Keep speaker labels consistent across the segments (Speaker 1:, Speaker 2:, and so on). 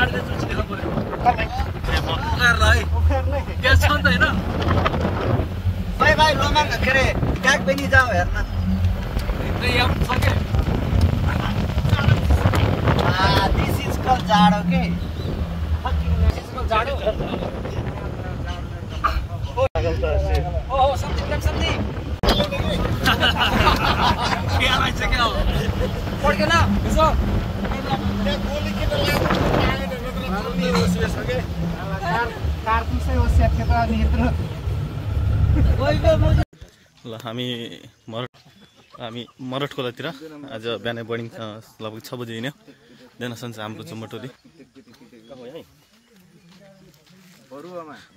Speaker 1: गाडीले चुच्ची देखाउनु पर्यो उखार्ला है ग्यास छ नि त हैन
Speaker 2: भाइ लोमान के अरे ट्याग पनि जाऊ हेर्न
Speaker 1: यहाँ सके
Speaker 2: दिस इज कल जाडो के
Speaker 1: जाडो ओ समथिङ के आइछ के हो पड्केन यसो
Speaker 3: ल हामी मरट खोलातिर आज बिहानै बर्डिङ लगभग 6 बजे हिँड्यो देनसन चाहिँ हाम्रो जुम्बा टोली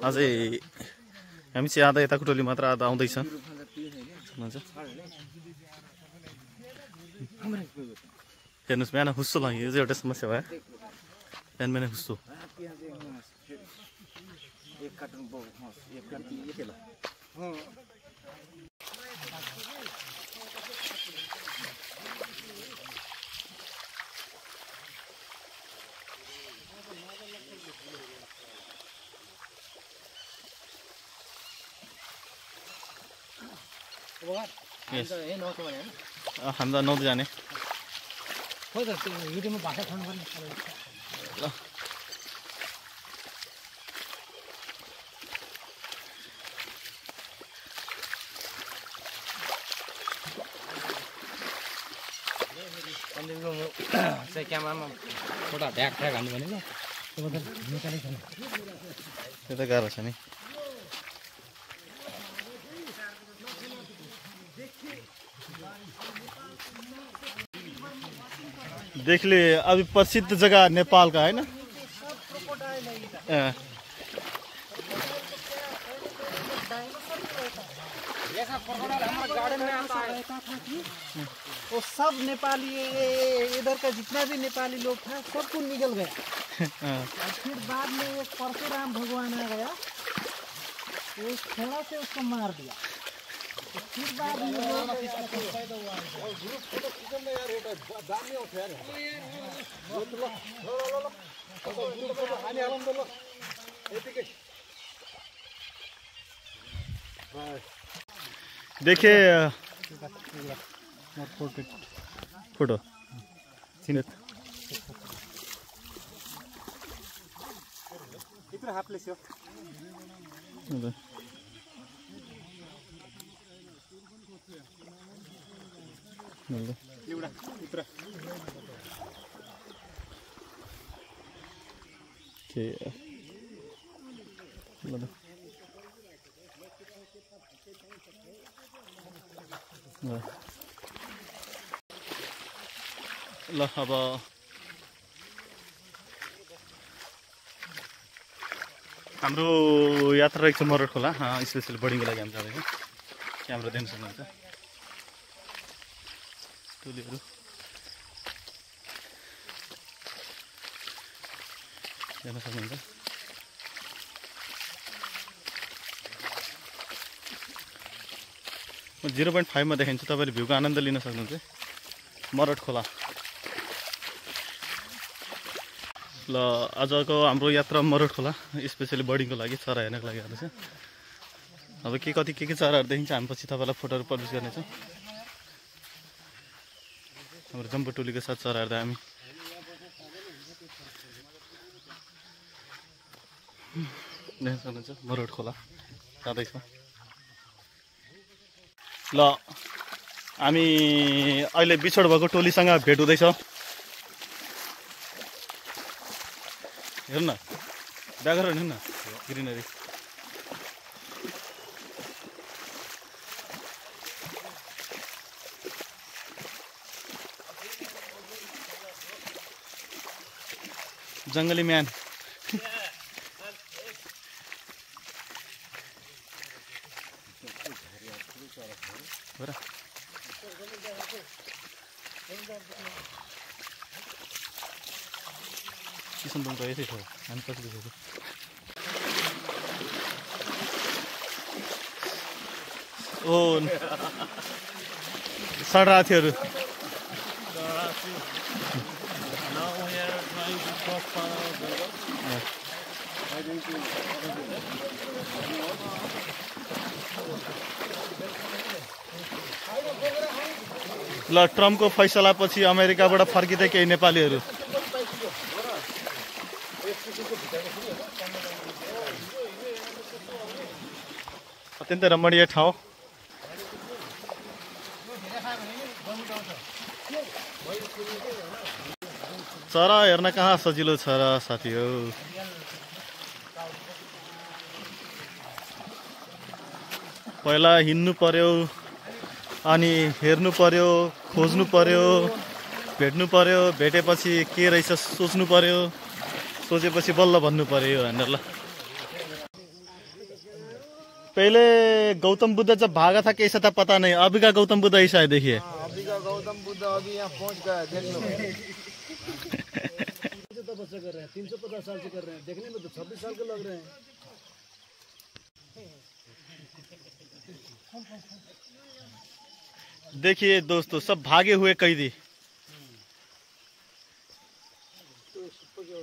Speaker 3: अझै हामी चाहिँ आधा यताको टोली मात्र आधा आउँदैछ हेर्नुहोस् बिहान हुस्सो लाग्यो यो चाहिँ एउटा समस्या भयो बिहान हुस्सो हामी त नौध जाने
Speaker 1: क्यामेरामा फोटो ढ्याक ढ्याक हान्नु भनेको
Speaker 3: त्यो त गाह्रो छ नि देख ले अभी प्रसिद्ध जगह नेपाल का है ना
Speaker 2: वो सब नेपाली इधर का जितना भी नेपाली लोग था सबको निकल गया फिर बाद में वो परशुराम भगवान आ गया वो थोड़ा से उसको मार दिया फिर बाद में
Speaker 3: देखिए फोटो
Speaker 2: इतना हाथ ले
Speaker 3: ल अब हाम्रो यात्रा रहेको छ मरट खोला स्पेशल बोर्डिङको लागि हामी जाँदैछौँ हाम्रो देख्न सक्नुहुन्छ टोलीहरू हेर्न सक्नुहुन्छ म 0.5 मा देखाइन्छु तपाईले भ्यूको आनन्द लिन सक्नुहुन्छ मरट खोला ल आजको हाम्रो यात्रा मरट खोला स्पेशली बोर्डिङको लागि चरा हेर्नको लागि आएको छ अब के चराहरू देखिन्छ हामी पछि तपाईलाई फोटोहरू पब्लिस गर्नेछौँ हाम्रो जम्बो टोलीको साथ चरा हेर्दा हामी देख्न सक्नुहुन्छ मरट खोला जाँदैछ ल हामी अहिले बिछोड भएको टोलीसँग भेट हुँदैछ हेर्न ब्याकग्राउन्ड हेर्न ग्रिनरी जंगली म्यान किसन बङ रहेछ थियो हामी कति देखेको ओ सडराथीहरू ल ट्रम्पको फैसलापछि अमेरिकाबाट फर्किँदै केही नेपालीहरू अत्यन्तै रमणीय ठाउँ। चरा हेर्न कहाँ सजिलो छ र साथी हो। पहिला हिँड्नु पर्यो, अनि हेर्नु पर्यो, खोज्नु पर्यो, भेट्नु पर्यो, भेटेपछि के रहेछ सोच्नु पर्यो, सोचेपछि बल्ल भन्नु पर्यो भनेर। ल पहले गौतम बुद्ध जब भागा था कैसा था पता नहीं, अभी का गौतम बुद्ध ऐसा है देखिए।
Speaker 1: अभी का गौतम बुद्ध अभी यहाँ पहुँच गया, देख लो।
Speaker 2: 350 कर रहे हैं, 350 साल से कर रहे हैं, देखने में तो 26 साल के लग रहे हैं।
Speaker 3: देखिए दोस्तों, सब भागे हुए कैदी।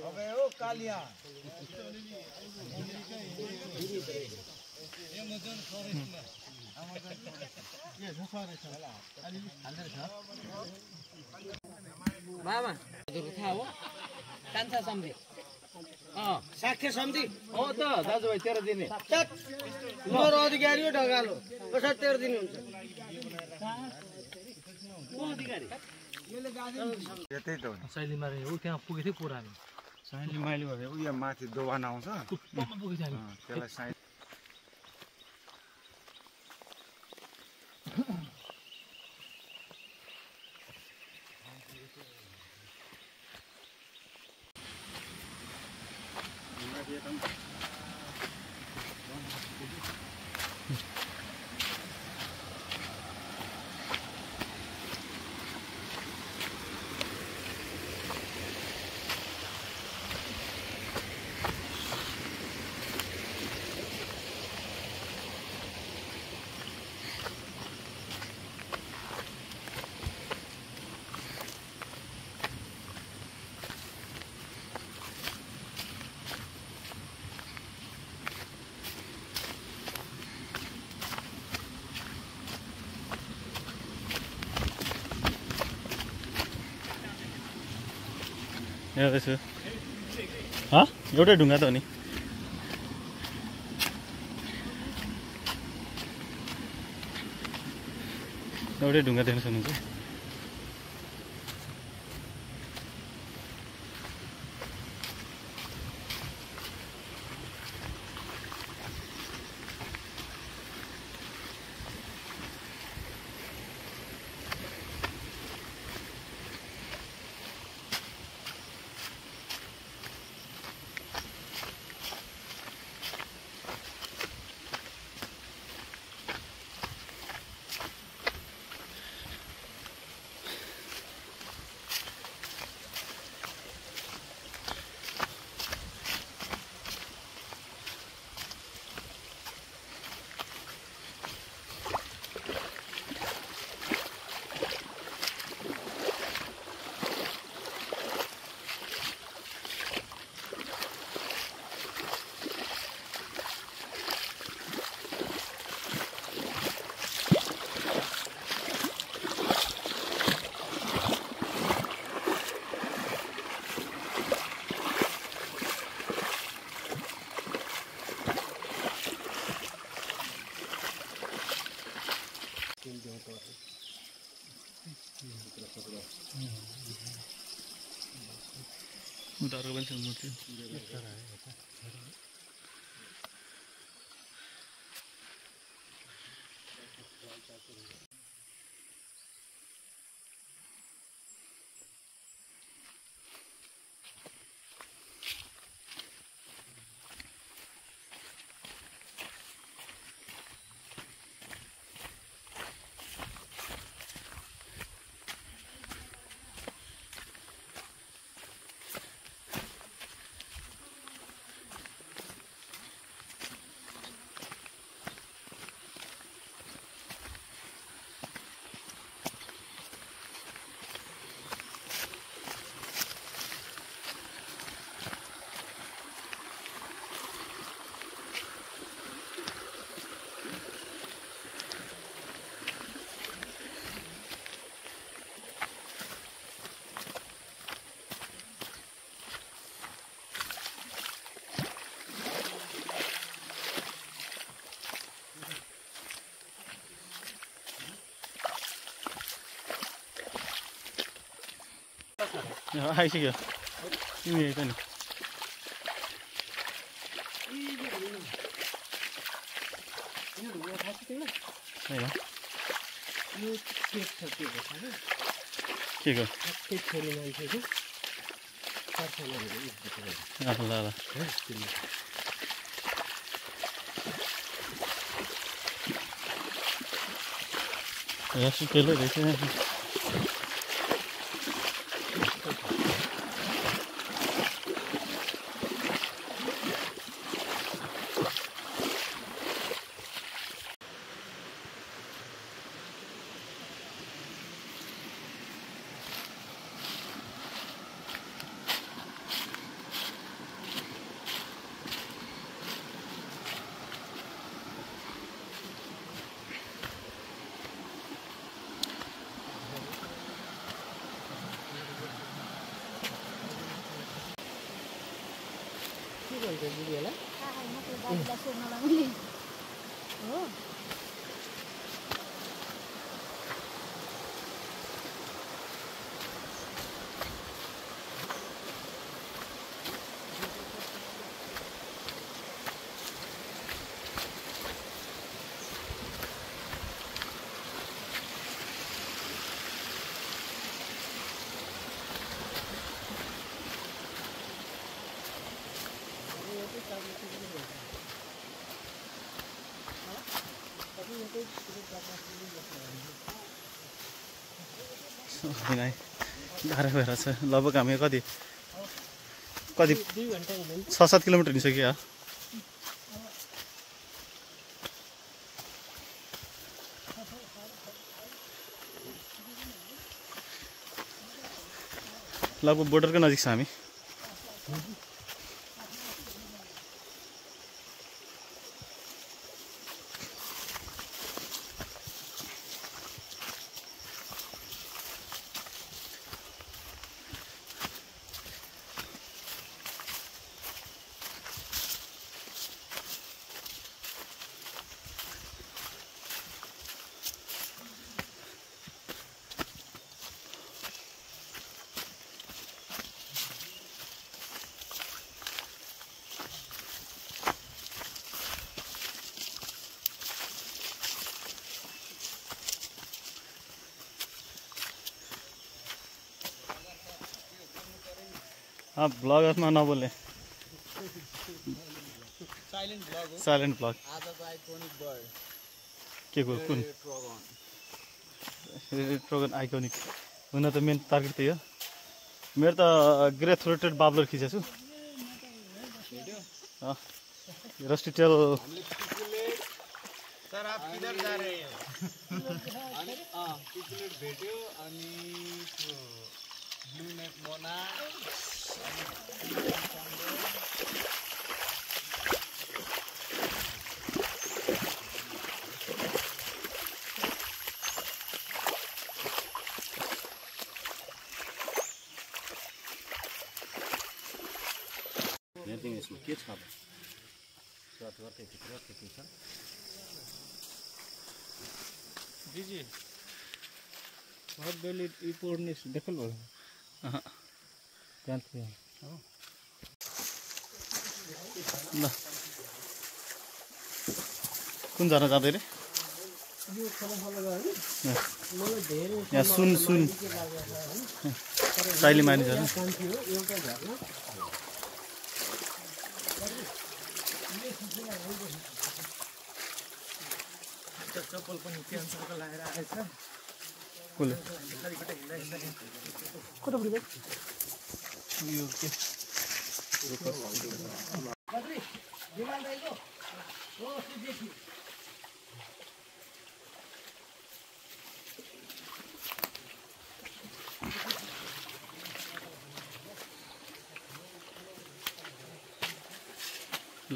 Speaker 1: अबे ओ कालिया
Speaker 4: बाबा थाहा हो कान्छा सम्झी साख्य सम्झी हो त दाजुभाइ 13 दिने मेरो अधिकारी हो ढगालो कसरी 13 दिने हुन्छ को अधिकारी
Speaker 1: यतै त हो
Speaker 2: शैलीमा रे उ त्यहाँ पुगेको थियो पुरानो
Speaker 1: साइली माइली भयो उयो माथि दोबान आउँछ
Speaker 2: टुप्पोमा पुगेको थियो
Speaker 1: त्यसलाई साइड
Speaker 3: यहाँ रहेछ। एउटै ढुङ्गा त हो नि। एउटै ढुङ्गा देख्न सक्नुहुन्छ। उतारको पनि छ मूर्ति। आइसक्यो तिमी यही त नि होइन
Speaker 2: यो सेट छ के को थाहा
Speaker 3: के को
Speaker 2: ठ्याक्कै छोरी मान्छेको कारखानाहरू
Speaker 3: ल ल यहाँ सुकेलो रहेछ गाह्रो भएर छ लगभग हामी कति 6-7 किलोमिटर हिँडिसक्यो लगभग बोर्डरको नजिक छ हामी ब्लगर्समा नबोल्ने साइलेन्ट ब्लग के को कुन ट्रोगन आइकोनिक हुन त मेन टार्गेट त्यही हो मेरो त ग्रे थ्रोटेड बाब्लर खिचेछु रस्टी टेल
Speaker 4: सर आप किधर जा रहे हो पिपलेट भेट्यो अनि ब्लू नेक मोना
Speaker 1: यसमा के छ
Speaker 2: जी बहुत बेली रिपोर्ट ने देखल भयो त्यहाँ थियो
Speaker 3: ल कुन जान जाँदै रे
Speaker 2: यो खला खला गयो मलाई धेरै
Speaker 3: यहाँ सुन साइली मानिस हैन
Speaker 2: काम थियो एउटा झर्ना चप्पल पनि क्यान्सरको लगाएर आएछ
Speaker 3: कुले
Speaker 2: कता पुग्यो
Speaker 3: यो के
Speaker 2: बद्री विमान दाइको ओ सुजेठी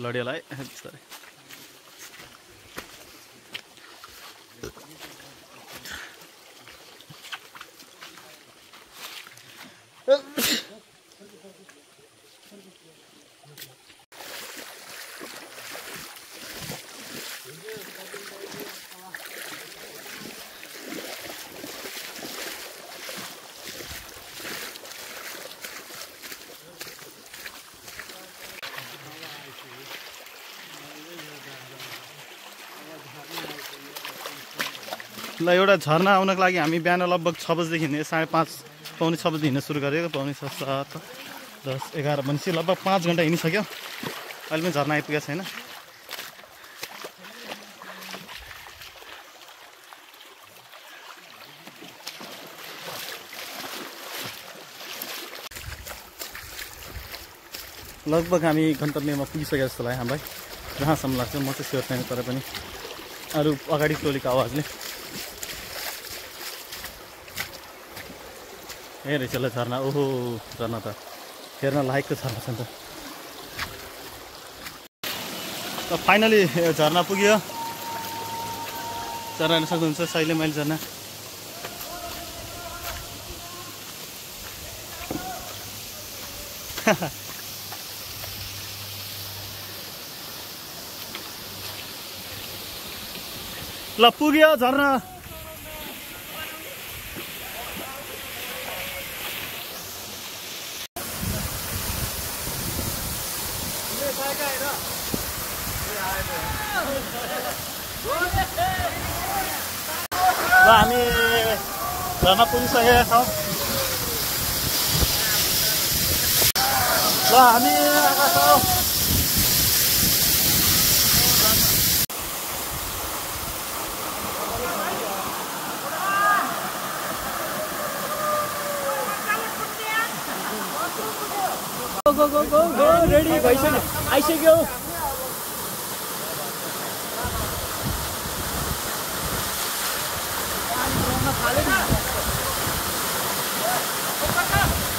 Speaker 3: लडियालाई बिस्तारै ल एउटा झरना आउनको लागि हामी बिहान लगभग 6 बजेदेखि 5:30 पौने 6 बजे हिँड्न सुरु गरेको। पौने 6, 7, 10, 11 भनेपछि लगभग 5 घन्टा हिँडिसक्यो। अहिले पनि झरना आइपुगेको छैन। लगभग हामी गन्तव्यमा पुगिसकेको जस्तो लाग्यो हामीलाई। जहाँसम्म लाग्छ म चाहिँ स्योर छैन, तर पनि अरू अगाडि टोलीको आवाजले ए रहेछ ल झरना। ओहो झरना त हेर्न लायकको झरना छ नि त। फाइनली झरना पुग्यो। झरना हेर्न सक्नुहुन्छ, सहिले माइल झरना। ल पुग्यो झरना। ल हामी झरना पुगिसकेका छौँ। ल हामी आएका छौँ।
Speaker 2: गो रेडी भइसक्यो, आइसक्यो।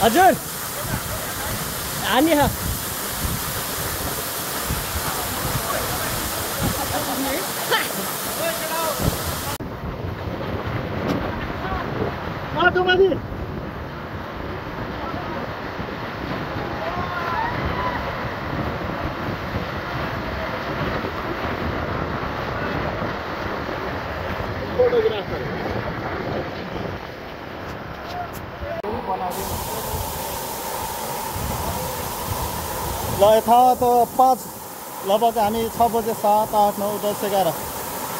Speaker 2: हजुर हानी हा माथि
Speaker 3: ल यथावत 5 लगभग हामी 6 बजे 7, 8, 9, 10, 11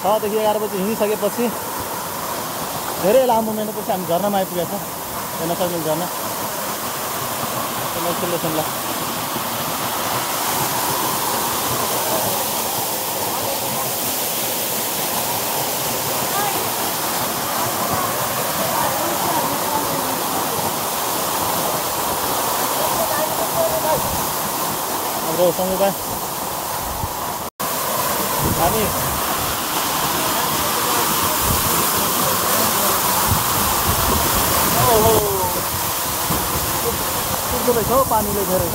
Speaker 3: 6 देखि 11 बजे हिँडिसकेपछि धेरै लामो मेहनतपछि हामी झरनामा आइपुगेका छौँ। हेर्न सक्नुहुन्छ झरना ल। हाम्रो समीरभाइ हामी पानीले धेरै